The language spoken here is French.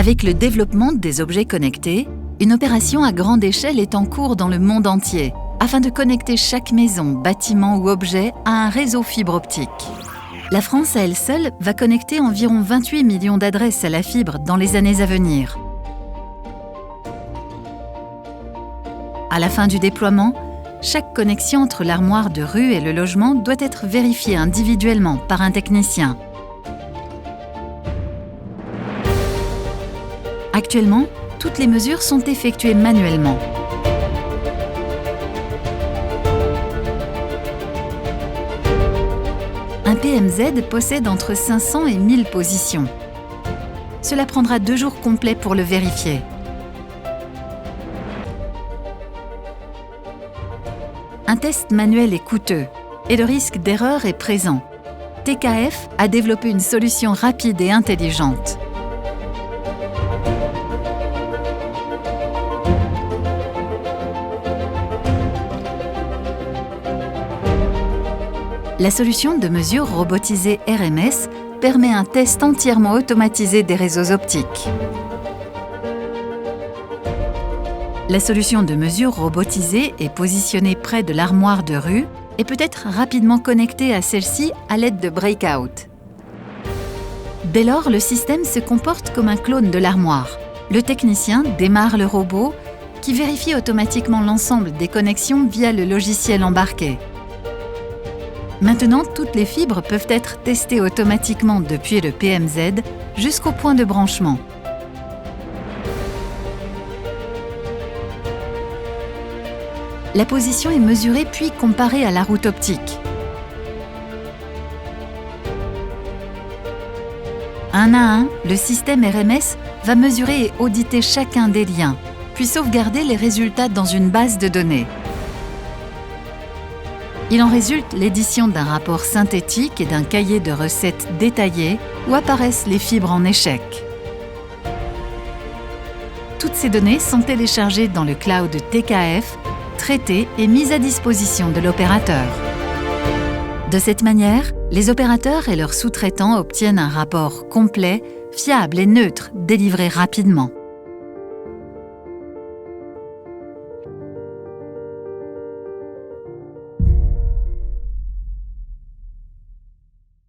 Avec le développement des objets connectés, une opération à grande échelle est en cours dans le monde entier, afin de connecter chaque maison, bâtiment ou objet à un réseau fibre optique. La France à elle seule va connecter environ 28 millions d'adresses à la fibre dans les années à venir. À la fin du déploiement, chaque connexion entre l'armoire de rue et le logement doit être vérifiée individuellement par un technicien. Actuellement, toutes les mesures sont effectuées manuellement. Un PMZ possède entre 500 et 1000 positions. Cela prendra 2 jours complets pour le vérifier. Un test manuel est coûteux et le risque d'erreur est présent. TKF a développé une solution rapide et intelligente. La solution de mesure robotisée RMS permet un test entièrement automatisé des réseaux optiques. La solution de mesure robotisée est positionnée près de l'armoire de rue et peut être rapidement connectée à celle-ci à l'aide de breakout. Dès lors, le système se comporte comme un clone de l'armoire. Le technicien démarre le robot qui vérifie automatiquement l'ensemble des connexions via le logiciel embarqué. Maintenant, toutes les fibres peuvent être testées automatiquement depuis le PMZ jusqu'au point de branchement. La position est mesurée puis comparée à la route optique. Un à un, le système RMS va mesurer et auditer chacun des liens, puis sauvegarder les résultats dans une base de données. Il en résulte l'édition d'un rapport synthétique et d'un cahier de recettes détaillé où apparaissent les fibres en échec. Toutes ces données sont téléchargées dans le cloud TKF, traitées et mises à disposition de l'opérateur. De cette manière, les opérateurs et leurs sous-traitants obtiennent un rapport complet, fiable et neutre, délivré rapidement.